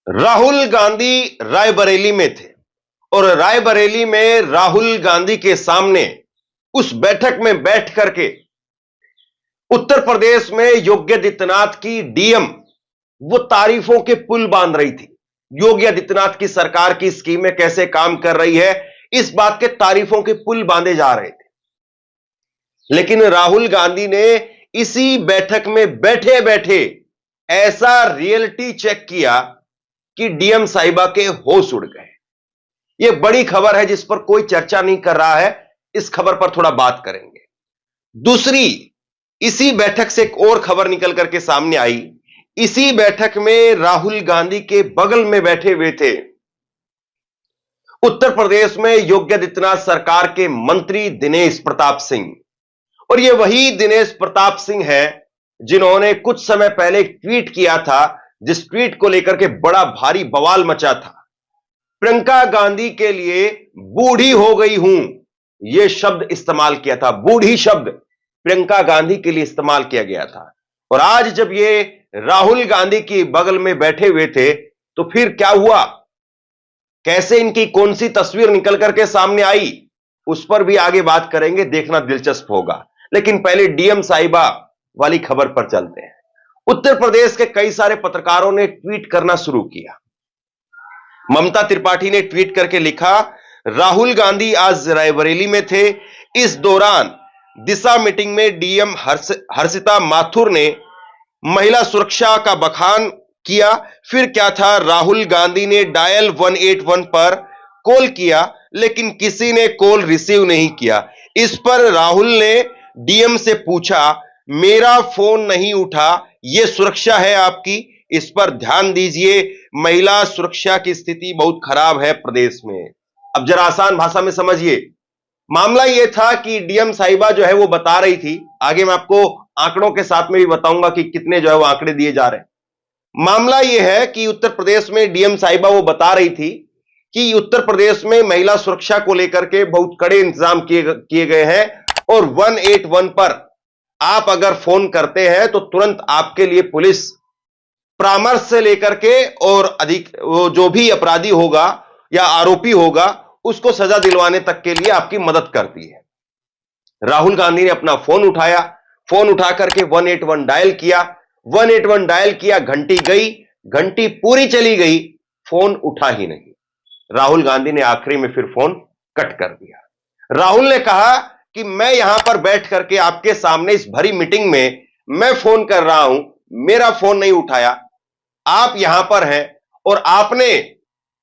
राहुल गांधी रायबरेली में थे और रायबरेली में राहुल गांधी के सामने उस बैठक में बैठ करके उत्तर प्रदेश में योगी आदित्यनाथ की डीएम वो तारीफों के पुल बांध रही थी। योगी आदित्यनाथ की सरकार की स्कीमें कैसे काम कर रही है, इस बात के तारीफों के पुल बांधे जा रहे थे। लेकिन राहुल गांधी ने इसी बैठक में बैठे बैठे ऐसा रियलिटी चेक किया कि डीएम साहिबा के होश उड़ गए। यह बड़ी खबर है जिस पर कोई चर्चा नहीं कर रहा है। इस खबर पर थोड़ा बात करेंगे। दूसरी, इसी बैठक से एक और खबर निकल करके सामने आई। इसी बैठक में राहुल गांधी के बगल में बैठे हुए थे उत्तर प्रदेश में योगी आदित्यनाथ सरकार के मंत्री दिनेश प्रताप सिंह। और यह वही दिनेश प्रताप सिंह है जिन्होंने कुछ समय पहले एक ट्वीट किया था, जिस ट्वीट को लेकर के बड़ा भारी बवाल मचा था। प्रियंका गांधी के लिए बूढ़ी हो गई हूं, यह शब्द इस्तेमाल किया था। बूढ़ी शब्द प्रियंका गांधी के लिए इस्तेमाल किया गया था। और आज जब ये राहुल गांधी की बगल में बैठे हुए थे तो फिर क्या हुआ, कैसे इनकी कौन सी तस्वीर निकल करके सामने आई, उस पर भी आगे बात करेंगे। देखना दिलचस्प होगा। लेकिन पहले डीएम साहिबा वाली खबर पर चलते हैं। उत्तर प्रदेश के कई सारे पत्रकारों ने ट्वीट करना शुरू किया। ममता त्रिपाठी ने ट्वीट करके लिखा, राहुल गांधी आज रायबरेली में थे। इस दौरान दिशा मीटिंग में डीएम हर्षिता माथुर ने महिला सुरक्षा का बखान किया। फिर क्या था, राहुल गांधी ने डायल 181 पर कॉल किया लेकिन किसी ने कॉल रिसीव नहीं किया। इस पर राहुल ने डीएम से पूछा, मेरा फोन नहीं उठा, यह सुरक्षा है आपकी, इस पर ध्यान दीजिए। महिला सुरक्षा की स्थिति बहुत खराब है प्रदेश में। अब जरा आसान भाषा में समझिए। मामला यह था कि डीएम साहिबा जो है वो बता रही थी, आगे मैं आपको आंकड़ों के साथ में भी बताऊंगा कि कितने जो है वो आंकड़े दिए जा रहे हैं। मामला यह है कि उत्तर प्रदेश में डीएम साहिबा वो बता रही थी कि उत्तर प्रदेश में महिला सुरक्षा को लेकर के बहुत कड़े इंतजाम किए गए हैं और 181 पर आप अगर फोन करते हैं तो तुरंत आपके लिए पुलिस परामर्श से लेकर के और अधिक जो भी अपराधी होगा या आरोपी होगा उसको सजा दिलवाने तक के लिए आपकी मदद करती है। राहुल गांधी ने अपना फोन उठाया, फोन उठा करके 181 डायल किया। 181 डायल किया, घंटी गई, घंटी पूरी चली गई, फोन उठा ही नहीं। राहुल गांधी ने आखिरी में फिर फोन कट कर दिया। राहुल ने कहा कि मैं यहां पर बैठ करके आपके सामने इस भरी मीटिंग में मैं फोन कर रहा हूं, मेरा फोन नहीं उठाया, आप यहां पर हैं और आपने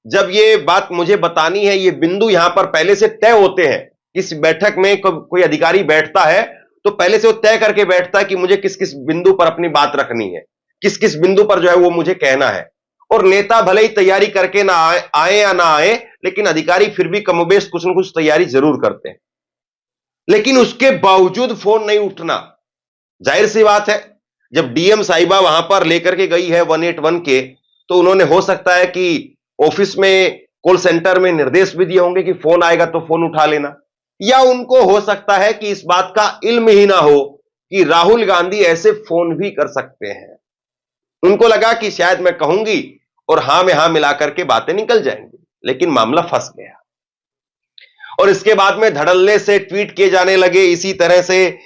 जब ये बात मुझे बतानी है, ये बिंदु यहां पर पहले से तय होते हैं। इस बैठक में कोई अधिकारी बैठता है तो पहले से वो तय करके बैठता है कि मुझे किस किस बिंदु पर अपनी बात रखनी है, किस किस बिंदु पर जो है वो मुझे कहना है। और नेता भले ही तैयारी करके ना आए या ना आए, लेकिन अधिकारी फिर भी कमोबेश कुछ न कुछ तैयारी जरूर करते हैं। लेकिन उसके बावजूद फोन नहीं उठना, जाहिर सी बात है जब डीएम साहिबा वहां पर लेकर के गई है 181 के, तो उन्होंने हो सकता है कि ऑफिस में कॉल सेंटर में निर्देश भी दिए होंगे कि फोन आएगा तो फोन उठा लेना, या उनको हो सकता है कि इस बात का इल्म ही ना हो कि राहुल गांधी ऐसे फोन भी कर सकते हैं। उनको लगा कि शायद मैं कहूंगी और हां में हां मिलाकर के बातें निकल जाएंगी, लेकिन मामला फंस गया। और इसके बाद में धड़ल्ले से ट्वीट किए जाने लगे। इसी तरह से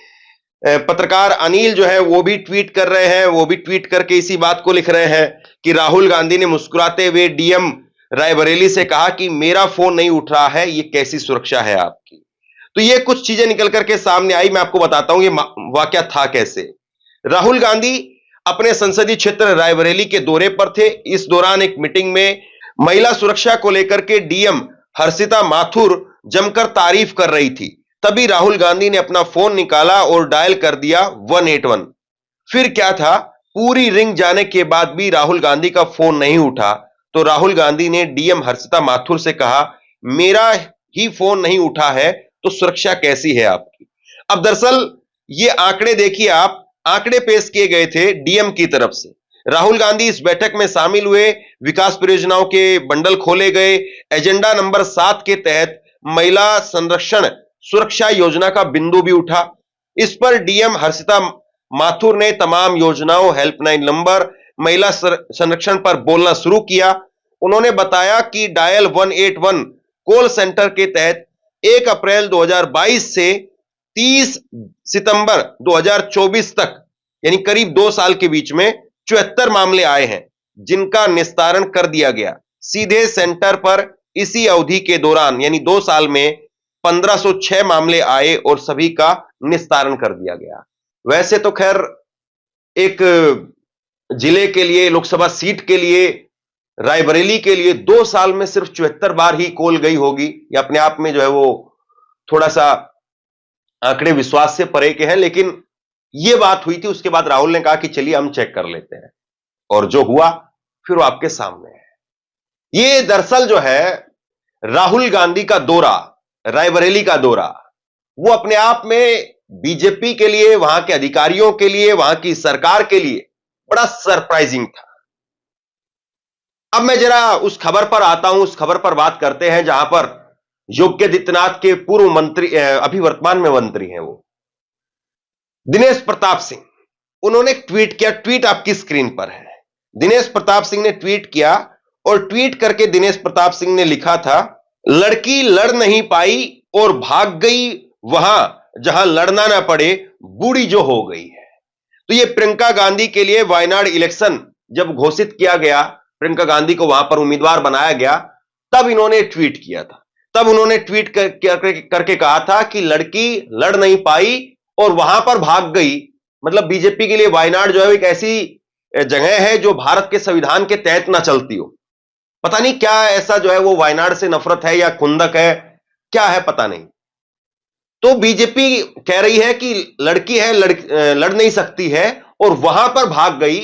पत्रकार अनिल जो है वो भी ट्वीट कर रहे हैं, वो भी ट्वीट करके इसी बात को लिख रहे हैं कि राहुल गांधी ने मुस्कुराते हुए डीएम रायबरेली से कहा कि मेरा फोन नहीं उठ रहा है, ये कैसी सुरक्षा है आपकी। तो ये कुछ चीजें निकल करके सामने आई। मैं आपको बताता हूं ये वाकया था कैसे। राहुल गांधी अपने संसदीय क्षेत्र रायबरेली के दौरे पर थे। इस दौरान एक मीटिंग में महिला सुरक्षा को लेकर के डीएम हर्षिता माथुर जमकर तारीफ कर रही थी। तभी राहुल गांधी ने अपना फोन निकाला और डायल कर दिया 181। फिर क्या था, पूरी रिंग जाने के बाद भी राहुल गांधी का फोन नहीं उठा तो राहुल गांधी ने डीएम हर्षिता माथुर से कहा, मेरा ही फोन नहीं उठा है तो सुरक्षा कैसी है आपकी। अब दरअसल ये आंकड़े देखिए आप, आंकड़े पेश किए गए थे डीएम की तरफ से। राहुल गांधी इस बैठक में शामिल हुए, विकास परियोजनाओं के बंडल खोले गए, एजेंडा नंबर 7 के तहत महिला संरक्षण सुरक्षा योजना का बिंदु भी उठा। इस पर डीएम हर्षिता माथुर ने तमाम योजनाओं, हेल्पलाइन नंबर, महिला संरक्षण पर बोलना शुरू किया। उन्होंने बताया कि डायल 181 कॉल सेंटर के तहत 1 अप्रैल 2022 से 30 सितंबर 2024 तक यानी करीब 2 साल के बीच में 74 मामले आए हैं, जिनका निस्तारण कर दिया गया। सीधे सेंटर पर इसी अवधि के दौरान यानी 2 साल में 1506 मामले आए और सभी का निस्तारण कर दिया गया। वैसे तो खैर एक जिले के लिए, लोकसभा सीट के लिए, रायबरेली के लिए 2 साल में सिर्फ 74 बार ही कॉल गई होगी, ये अपने आप में जो है वो थोड़ा सा आंकड़े विश्वास से परे के हैं। लेकिन ये बात हुई थी, उसके बाद राहुल ने कहा कि चलिए हम चेक कर लेते हैं, और जो हुआ फिर वो आपके सामने है। ये दरअसल जो है राहुल गांधी का दौरा, रायबरेली का दौरा, वो अपने आप में बीजेपी के लिए, वहां के अधिकारियों के लिए, वहां की सरकार के लिए बड़ा सरप्राइजिंग था। अब मैं जरा उस खबर पर आता हूं, उस खबर पर बात करते हैं जहां पर योगी आदित्यनाथ के पूर्व मंत्री, अभी वर्तमान में मंत्री हैं वो दिनेश प्रताप सिंह, उन्होंने ट्वीट किया। ट्वीट आपकी स्क्रीन पर है। दिनेश प्रताप सिंह ने ट्वीट किया और ट्वीट करके दिनेश प्रताप सिंह ने लिखा था, लड़की लड़ नहीं पाई और भाग गई वहां जहां लड़ना ना पड़े, बूढ़ी जो हो गई है। तो ये प्रियंका गांधी के लिए वायनाड इलेक्शन जब घोषित किया गया, प्रियंका गांधी को वहां पर उम्मीदवार बनाया गया, तब इन्होंने ट्वीट किया था। तब उन्होंने ट्वीट करके कहा था कि लड़की लड़ नहीं पाई और वहां पर भाग गई। मतलब बीजेपी के लिए वायनाड जो है एक ऐसी जगह है जो भारत के संविधान के तहत ना चलती हो। पता नहीं क्या ऐसा जो है वो वायनाड से नफरत है या खुंदक है, क्या है पता नहीं। तो बीजेपी कह रही है कि लड़की है, लड़ नहीं सकती है और वहां पर भाग गई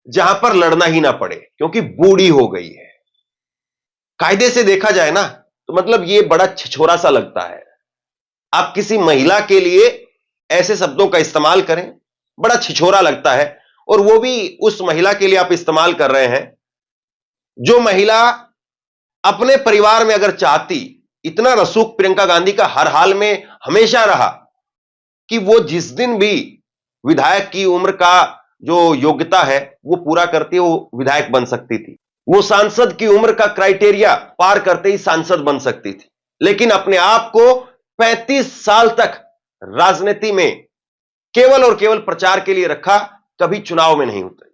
जहां पर लड़ना ही ना पड़े क्योंकि बूढ़ी हो गई है। कायदे से देखा जाए ना तो मतलब ये बड़ा छिछोरा सा लगता है। आप किसी महिला के लिए ऐसे शब्दों का इस्तेमाल करें, बड़ा छिछोरा लगता है। और वो भी उस महिला के लिए आप इस्तेमाल कर रहे हैं जो महिला अपने परिवार में अगर चाहती, इतना रसूख प्रियंका गांधी का हर हाल में हमेशा रहा कि वो जिस दिन भी विधायक की उम्र का जो योग्यता है वो पूरा करती, वो विधायक बन सकती थी। वो सांसद की उम्र का क्राइटेरिया पार करते ही सांसद बन सकती थी। लेकिन अपने आप को 35 साल तक राजनीति में केवल और केवल प्रचार के लिए रखा, कभी चुनाव में नहीं उतरी।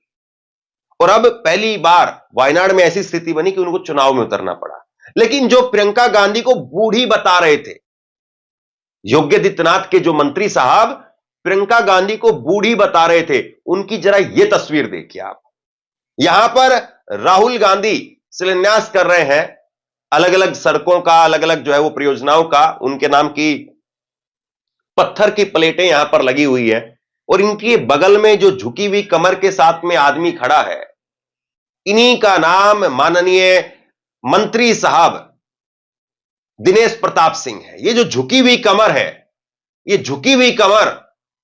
और अब पहली बार वायनाड में ऐसी स्थिति बनी कि उनको चुनाव में उतरना पड़ा। लेकिन जो प्रियंका गांधी को बूढ़ी बता रहे थे, योगी आदित्यनाथ के जो मंत्री साहब प्रियंका गांधी को बूढ़ी बता रहे थे, उनकी जरा यह तस्वीर देखिए आप। यहां पर राहुल गांधी शिलान्यास कर रहे हैं अलग अलग सड़कों का, अलग अलग जो है वो परियोजनाओं का। उनके नाम की पत्थर की प्लेटें यहां पर लगी हुई है और इनके बगल में जो झुकी हुई कमर के साथ में आदमी खड़ा है, इन्हीं का नाम माननीय मंत्री साहब दिनेश प्रताप सिंह है। ये जो झुकी हुई कमर है, ये झुकी हुई कमर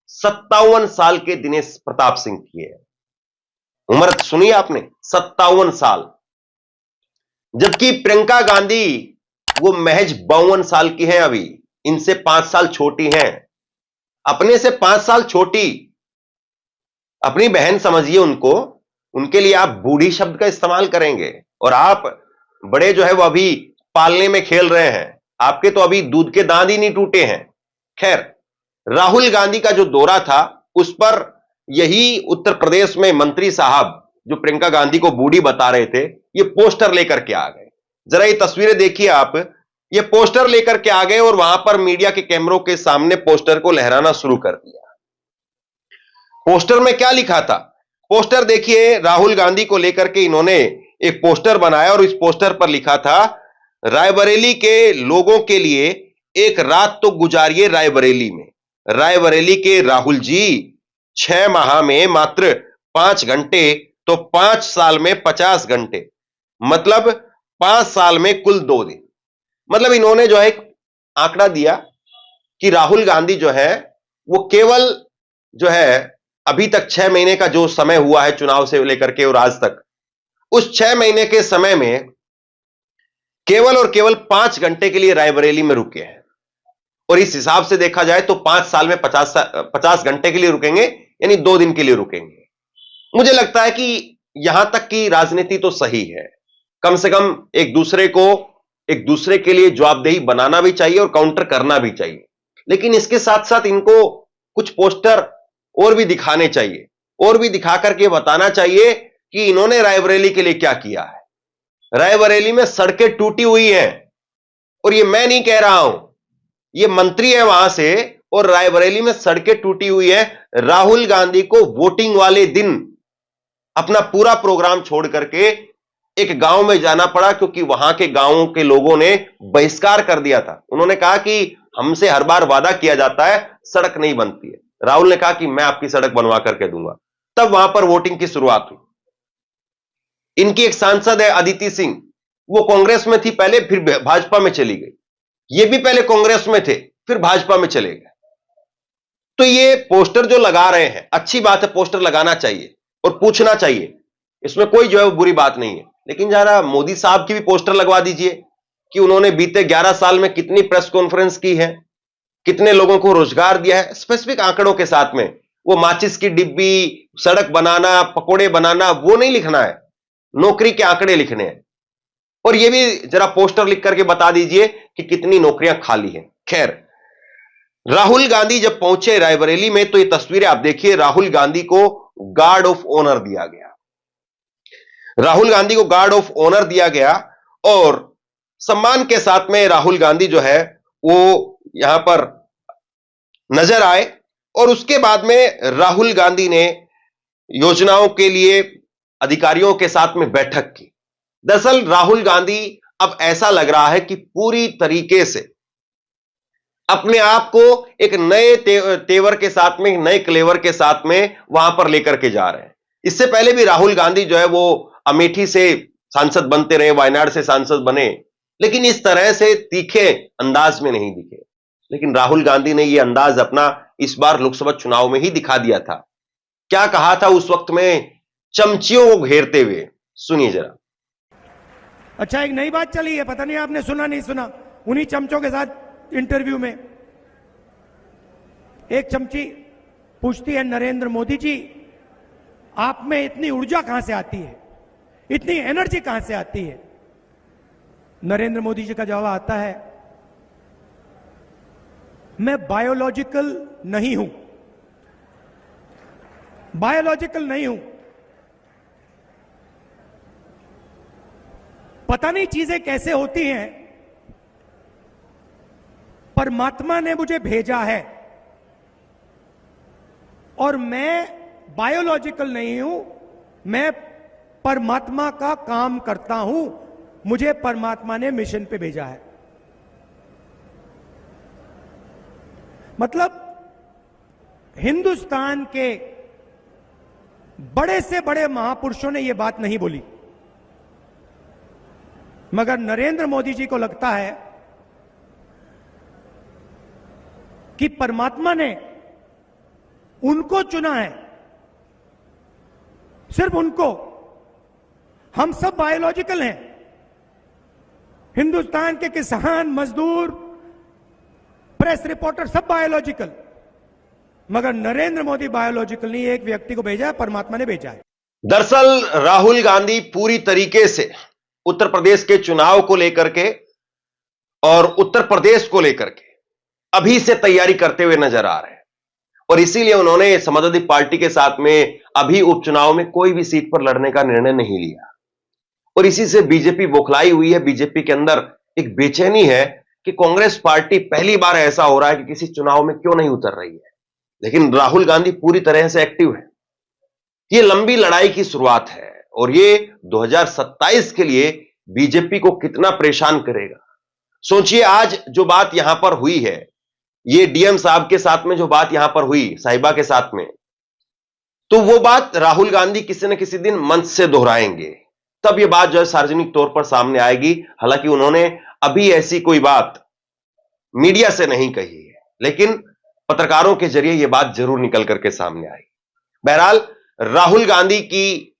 57 साल के दिनेश प्रताप सिंह की है। उम्र सुनिए आपने, 57 साल। जबकि प्रियंका गांधी वो महज 52 साल की है, अभी इनसे 5 साल छोटी हैं। अपने से 5 साल छोटी अपनी बहन समझिए उनको, उनके लिए आप बूढ़ी शब्द का इस्तेमाल करेंगे। और आप बड़े जो है वो अभी पालने में खेल रहे हैं, आपके तो अभी दूध के दांत ही नहीं टूटे हैं। खैर, राहुल गांधी का जो दौरा था उस पर यही उत्तर प्रदेश में मंत्री साहब जो प्रियंका गांधी को बूढ़ी बता रहे थे, ये पोस्टर लेकर के आ गए। जरा ये तस्वीरें देखिए आप, ये पोस्टर लेकर के आ गए और वहां पर मीडिया के कैमरों के सामने पोस्टर को लहराना शुरू कर दिया। पोस्टर में क्या लिखा था? पोस्टर देखिए, राहुल गांधी को लेकर के इन्होंने एक पोस्टर बनाया और इस पोस्टर पर लिखा था, रायबरेली के लोगों के लिए एक रात तो गुजारिए रायबरेली में। रायबरेली के राहुल जी, 6 माह में मात्र 5 घंटे तो 5 साल में 50 घंटे, मतलब 5 साल में कुल 2 दिन। मतलब इन्होंने जो है एक आंकड़ा दिया कि राहुल गांधी जो है वो केवल जो है अभी तक 6 महीने का जो समय हुआ है चुनाव से लेकर के और आज तक, उस 6 महीने के समय में केवल और केवल 5 घंटे के लिए रायबरेली में रुके हैं। और इस हिसाब से देखा जाए तो 5 साल में 50 घंटे के लिए रुकेंगे, यानी 2 दिन के लिए रुकेंगे। मुझे लगता है कि यहां तक की राजनीति तो सही है, कम से कम एक दूसरे के लिए जवाबदेही बनाना भी चाहिए और काउंटर करना भी चाहिए, लेकिन इसके साथ साथ इनको कुछ पोस्टर और भी दिखाने चाहिए, और भी दिखा करके बताना चाहिए कि इन्होंने रायबरेली के लिए क्या किया है। रायबरेली में सड़कें टूटी हुई हैं, और ये मैं नहीं कह रहा हूं, ये मंत्री है वहां से, और रायबरेली में सड़कें टूटी हुई है। राहुल गांधी को वोटिंग वाले दिन अपना पूरा प्रोग्राम छोड़ करके एक गांव में जाना पड़ा, क्योंकि वहां के गांवों के लोगों ने बहिष्कार कर दिया था। उन्होंने कहा कि हमसे हर बार वादा किया जाता है, सड़क नहीं बनती है। राहुल ने कहा कि मैं आपकी सड़क बनवा करके दूंगा। तब वहां पर वोटिंग की शुरुआत हुई। इनकी एक सांसद है अदिति सिंह, वो कांग्रेस में थी पहले, फिर भाजपा में चली गई। ये भी पहले कांग्रेस में थे, फिर भाजपा में चले गए। तो ये पोस्टर जो लगा रहे हैं, अच्छी बात है, पोस्टर लगाना चाहिए और पूछना चाहिए, इसमें कोई जो है वो बुरी बात नहीं है। लेकिन जरा मोदी साहब की भी पोस्टर लगवा दीजिए कि उन्होंने बीते 11 साल में कितनी प्रेस कॉन्फ्रेंस की है, कितने लोगों को रोजगार दिया है, स्पेसिफिक आंकड़ों के साथ में। वो माचिस की डिब्बी, सड़क बनाना, पकोड़े बनाना, वो नहीं लिखना है, नौकरी के आंकड़े लिखने हैं। और ये भी जरा पोस्टर लिख करके बता दीजिए कि कितनी नौकरियां खाली हैं। खैर, राहुल गांधी जब पहुंचे रायबरेली में, तो ये तस्वीरें आप देखिए, राहुल गांधी को गार्ड ऑफ ऑनर दिया गया। राहुल गांधी को गार्ड ऑफ ऑनर दिया गया, और सम्मान के साथ में राहुल गांधी जो है वो यहां पर नजर आए। और उसके बाद में राहुल गांधी ने योजनाओं के लिए अधिकारियों के साथ में बैठक की। दरअसल राहुल गांधी अब ऐसा लग रहा है कि पूरी तरीके से अपने आप को एक नए तेवर के साथ में, नए क्लेवर के साथ में वहां पर लेकर के जा रहे हैं। इससे पहले भी राहुल गांधी जो है वो अमेठी से सांसद बनते रहे, वायनाड से सांसद बने, लेकिन इस तरह से तीखे अंदाज में नहीं दिखे। लेकिन राहुल गांधी ने यह अंदाज अपना इस बार लोकसभा चुनाव में ही दिखा दिया था। क्या कहा था उस वक्त में चमचियों को घेरते हुए, सुनिए जरा। अच्छा, एक नई बात चली है, पता नहीं आपने सुना नहीं सुना। उन्हीं चमचों के साथ इंटरव्यू में एक चमची पूछती है, नरेंद्र मोदी जी, आप में इतनी ऊर्जा कहां से आती है, इतनी एनर्जी कहां से आती है? नरेंद्र मोदी जी का जवाब आता है, मैं बायोलॉजिकल नहीं हूं, बायोलॉजिकल नहीं हूं। पता नहीं चीजें कैसे होती हैं, परमात्मा ने मुझे भेजा है, और मैं बायोलॉजिकल नहीं हूं, मैं परमात्मा का काम करता हूं, मुझे परमात्मा ने मिशन पे भेजा है। मतलब हिंदुस्तान के बड़े से बड़े महापुरुषों ने यह बात नहीं बोली, मगर नरेंद्र मोदी जी को लगता है कि परमात्मा ने उनको चुना है, सिर्फ उनको। हम सब बायोलॉजिकल हैं, हिंदुस्तान के किसान, मजदूर, प्रेस रिपोर्टर, सब बायोलॉजिकल, मगर नरेंद्र मोदी बायोलॉजिकल नहीं। एक व्यक्ति को भेजा है, परमात्मा ने भेजा है। दरअसल राहुल गांधी पूरी तरीके से उत्तर प्रदेश के चुनाव को लेकर के और उत्तर प्रदेश को लेकर के अभी से तैयारी करते हुए नजर आ रहे हैं, और इसीलिए उन्होंने समाजवादी पार्टी के साथ में अभी उपचुनाव में कोई भी सीट पर लड़ने का निर्णय नहीं लिया। और इसी से बीजेपी बौखलाई हुई है। बीजेपी के अंदर एक बेचैनी है कि कांग्रेस पार्टी पहली बार ऐसा हो रहा है कि किसी चुनाव में क्यों नहीं उतर रही है, लेकिन राहुल गांधी पूरी तरह से एक्टिव है। यह लंबी लड़ाई की शुरुआत है, और ये 2027 के लिए बीजेपी को कितना परेशान करेगा। सोचिए, आज जो बात यहां पर हुई है, ये डीएम साहब के साथ में जो बात यहां पर हुई, साहिबा के साथ में, तो वो बात राहुल गांधी किसी न किसी दिन मंच से दोहराएंगे, तब ये बात जो है सार्वजनिक तौर पर सामने आएगी। हालांकि उन्होंने अभी ऐसी कोई बात मीडिया से नहीं कही है, लेकिन पत्रकारों के जरिए यह बात जरूर निकल करके सामने आएगी। बहरहाल, राहुल गांधी की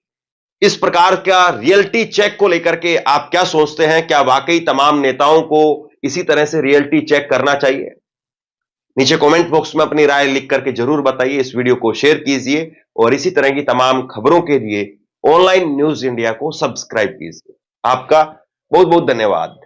इस प्रकार का रियलिटी चेक को लेकर के आप क्या सोचते हैं? क्या वाकई तमाम नेताओं को इसी तरह से रियलिटी चेक करना चाहिए? नीचे कमेंट बॉक्स में अपनी राय लिख करके जरूर बताइए, इस वीडियो को शेयर कीजिए और इसी तरह की तमाम खबरों के लिए ऑनलाइन न्यूज इंडिया को सब्सक्राइब कीजिए। आपका बहुत बहुत धन्यवाद।